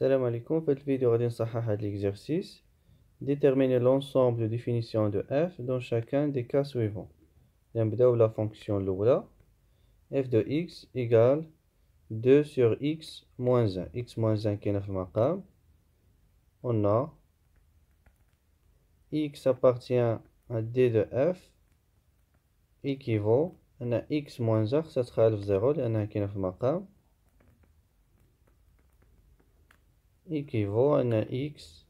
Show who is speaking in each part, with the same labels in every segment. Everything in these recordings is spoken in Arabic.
Speaker 1: Salam alaikum, في الفيديو غادي نصحح هاد l'exercice. Déterminer l'ensemble de définitions de f dans chacun des cas suivants. نبداو la fonction الأولى. f de x égale 2 sur x moins 1. x moins 1 كاينة في المقام. On a x appartient à d de f équivaut أن x moins 1 خصها تخالف 0 لأنها كاينة في المقام. Équivaut أن x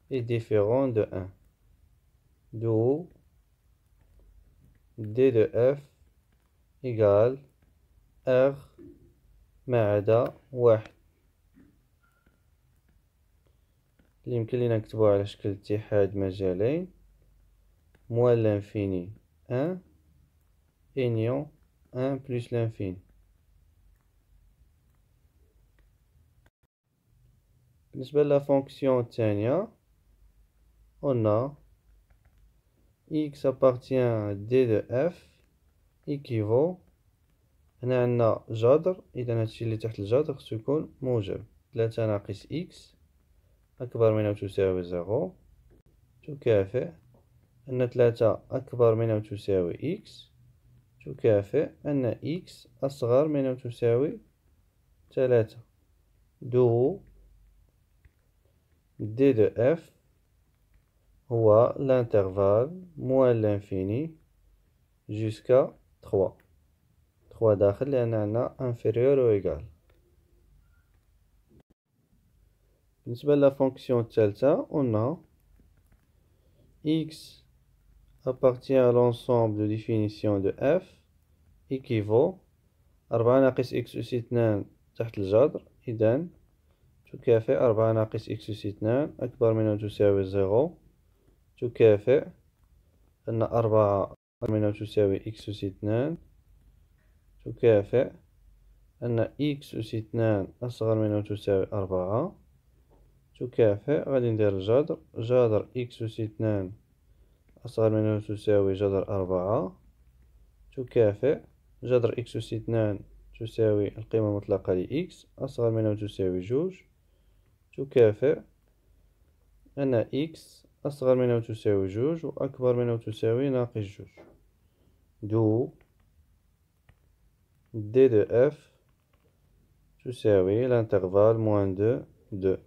Speaker 1: est différent de 1. D'où d de f égale r ما عدا واحد، اللي يمكن لينا نكتبوها على شكل اتحاد مجالين moins l'infini 1 union 1 plus l'infini. بالنسبة لا فونكسيون الثانية on a x appartient à d de f équivaut هنا عندنا جذر، إذا هادشي اللي تحت الجذر خصو يكون موجب. 3 ناقص x أكبر من أو تساوي 0 تكافئ أن 3 أكبر من أو تساوي x تكافئ أن x أصغر من أو تساوي 3. دو d de f هو l'intervalle moins l'infini jusqu'à 3. 3 داخل لأن عندنا inférieur ou égal. بالنسبة لا فونكسيون الثالثة on a x appartient à l'ensemble de définition de f équivaut 4 ناقص x أس 2 تحت الجذر، إذن تكافئ 4 ناقص x أس 2 أكبر من أو تساوي 0 تكافئ أن 4 أكبر من أو تساوي x أس 2 تكافئ أن x أس 2 أصغر من أو تساوي 4 تكافئ غادي ندير الجذر، جذر x أس 2 أصغر من أو تساوي جذر 4 تكافئ جذر x أس 2 تساوي القيمة المطلقة ل x أصغر من أو تساوي 2 تكافئ أن x أصغر من أو تساوي 2 وأكبر من أو تساوي ناقص 2. دو d de f تساوي l'intervalle moins 2 2.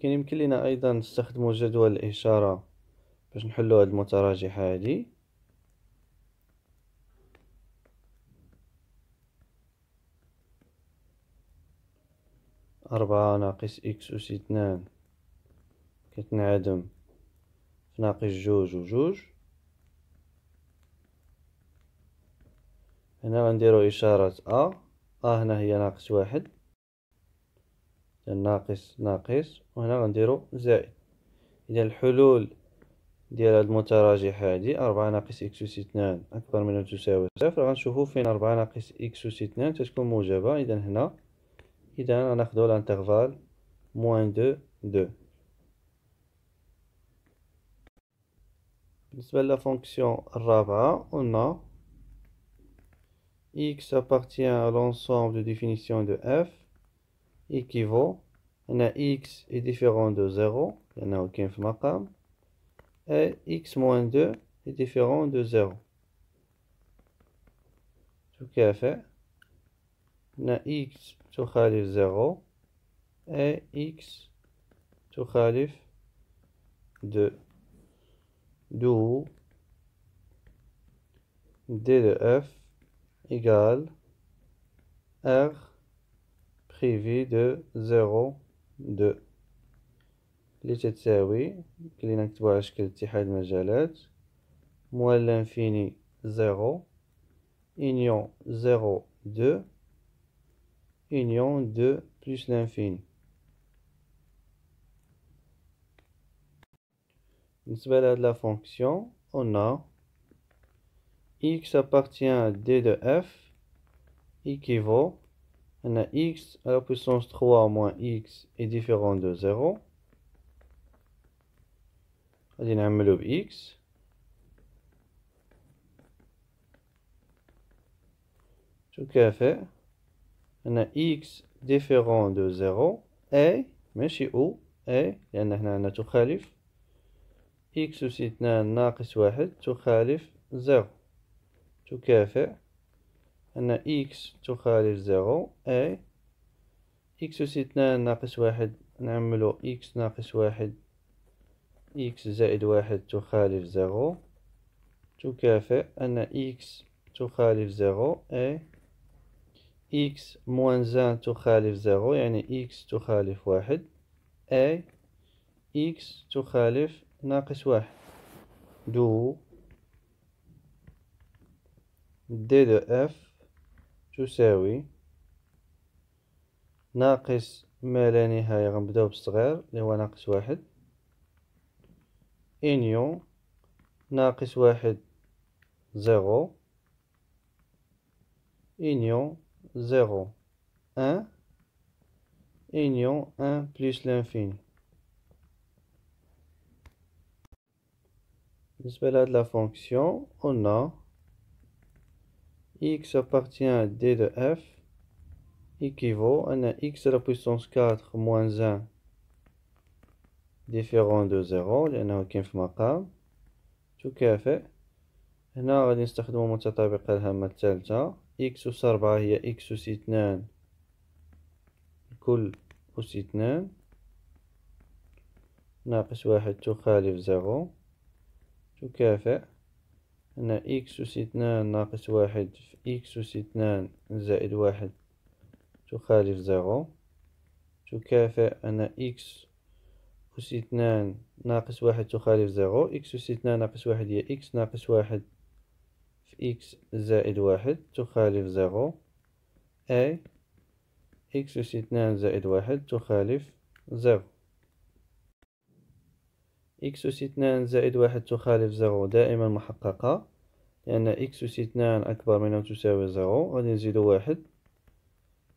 Speaker 1: كان يمكن لنا أيضا نستخدم جدول الإشارة باش نحلو هاد المتراجحة هادي. أربعة ناقص إكس أس 2 كتنعدم في ناقص 2 و 2. هنا غنديرو إشارة هنا هي ناقص 1 ناقص ناقص، وهنا غنديرو زائد. إذا الحلول ديال هاد المتراجحة هادي 4 ناقص إكس أس 2 أكبر من أو تساوي 0، غنشوفو فين 4 ناقص إكس أس 2 تتكون موجبة، إذا هنا غناخدو الانترفال moins 2 2. بالنسبة للفونكسيون الرابعة on a x appartient à l'ensemble de définition de f équivaut أن x est différent de 0 لأنه كاين في المقام et x moins 2 est différent de 0 تكافئ أن x تخالف 0 et x تخالف 2. D'où d de f égale r privé de 0 2 اللي تتساوي كلينا نكتبوها على شكل اتحاد مجالات moins l'infini 0 union 0 2 union 2 plus l'infini. بالنسبة لهاد لا فونكسيون on a x appartient à d de f équivaut أن x à la puissance 3 moins x est différent de 0. غادي نعملو ب x تكافئ أن x différent de 0 أي ماشي أو أي لأن هنا عندنا تخالف x أس 2 ناقص 1 تخالف 0 تكافئ أن x تخالف 0 أي x أس 2 ناقص 1 نعملو x ناقص 1 x زائد 1 تخالف 0 تكافئ أن x تخالف 0 أي x moins 1 تخالف 0 يعني x تخالف 1 أي x تخالف ناقص 1 دو d de f تساوي ناقص ما لا نهاية غنبداو بالصغير اللي هو ناقص 1 إنيون ناقص 1 0 إنيون 0 1 إنيون 1 plus l'infini. بالنسبة لهاد لا فونكسيون on a x appartient à d de f équivaut à x à la puissance 4 moins 1 différent de 0 لأنه كاين في مقام تكافئ. هنا غادي نستخدمو متطابق الهامة الثالثة x أس 4 هي x أس 2 كل أس 2 ناقص 1 تخالف 0 تكافئ أن x أس 2 ناقص 1 في x أس 2 زائد 1 تخالف 0 تكافئ أن x أس 2 ناقص 1 تخالف 0 x أس 2 ناقص 1 هي x ناقص 1 في x زائد 1 تخالف 0 أي x أس 2 زائد 1 تخالف 0 x أس 2 زائد 1 تخالف 0 دائما محققة لأن x أس 2 أكبر من أو تساوي 0 غادي نزيدو 1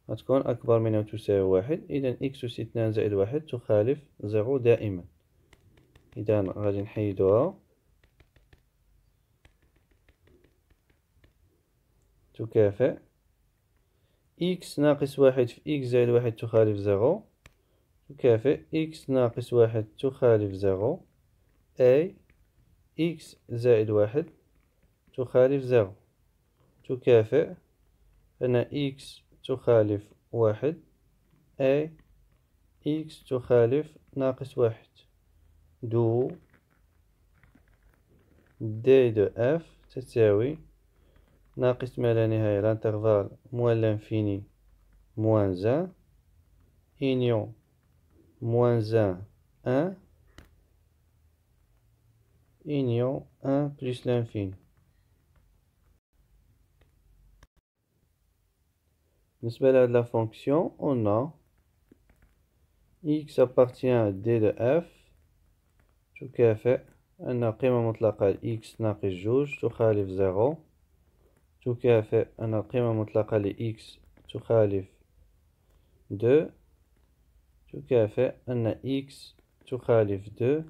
Speaker 1: غتكون أكبر من أو تساوي 1 إذا x أس 2 زائد 1 تخالف 0 دائما. إذا غادي نحيدوها تكافئ x ناقص 1 في x زائد 1 تخالف 0 تكافئ x ناقص 1 تخالف 0 أي x زائد 1 تخالف 0 تكافئ أن x تخالف 1 أي x تخالف ناقص 1 دو d de f تساوي ناقص ما لا نهاية l'intervalle moins l'infini moins 1 union moins 1 1 union 1 plus l'infini. بالنسبة لهاد لا فونكسيون on a x appartient à d de f تكافئ أن قيمة مطلقة ل x ناقص جوج تخالف 0 تكافئ أن القيمة مطلقة ل x تخالف 2 تكافئ أن x تخالف 2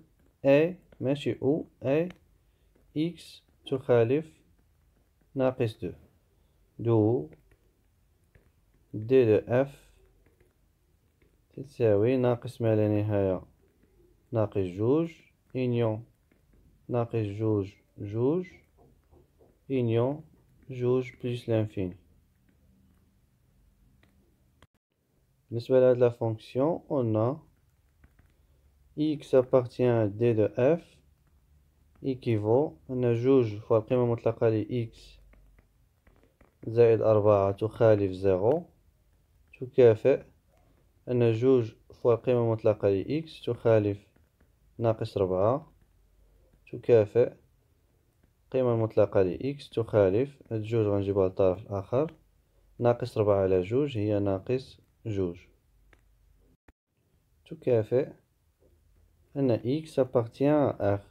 Speaker 1: أي ماشي أو أي x تخالف ناقص 2 دو d de f تساوي ناقص ما لا نهاية ناقص جوج إنيون ناقص جوج جوج إنيون جوج بلس لانفيني. بالنسبة لهاد لا فونكسيون on a x appartient à d de f équivaut أن جوج فوا القيمة المطلقة ل x زائد 4 تخالف 0 تكافئ أن جوج فوا القيمة المطلقة ل x تخالف ناقص 4 تكافئ القيمة المطلقة ل x تخالف هاد جوج غنجيبوها للطرف الآخر ناقص 4 على جوج هي ناقص جوج تكافئ أن x appartient à f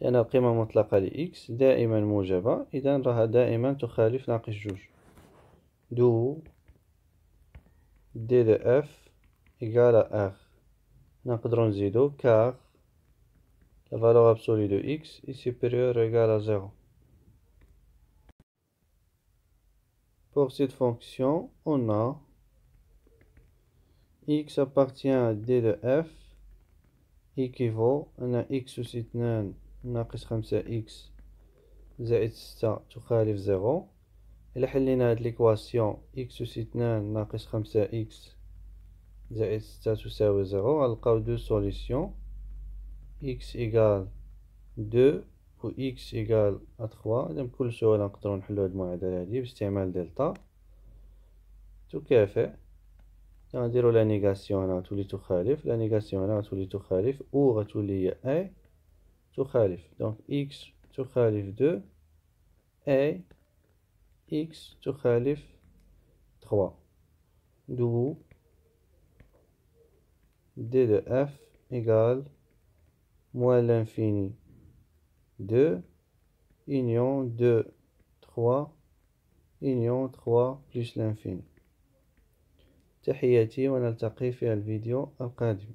Speaker 1: لأن القيمة المطلقة ل x دائما موجبة إذا راها دائما تخالف ناقص جوج دو d de f égale à r نقدرو نزيدو car la valeur absolue de x est supérieure ou égale à 0. pour cette fonction, on a x appartient à d de f équivaut أن x أس 2 ناقص 5x زائد 6 تخالف 0. إلا حلينا هاد ليكواسيون x أس 2 ناقص 5x زائد 6 تساوي 0 غنلقاو دو سوليسيون x إيكال 2 و x إيكال 3. إذا بكل سهولة نقدرو نحلو هاد المعادلة هادي باستعمال دلتا تكافئ. غنديرو لا نيغاسيون هنا غتولي تخالف، لا نيغاسيون هنا غتولي تخالف، و غتولي هي اي تخالف. دونك x تخالف 2 اي x تخالف 3 دو d de f égale moins l'infini 2 union 2 3 union 3 plus l'infini. تحياتي ونلتقي في الفيديو القادم.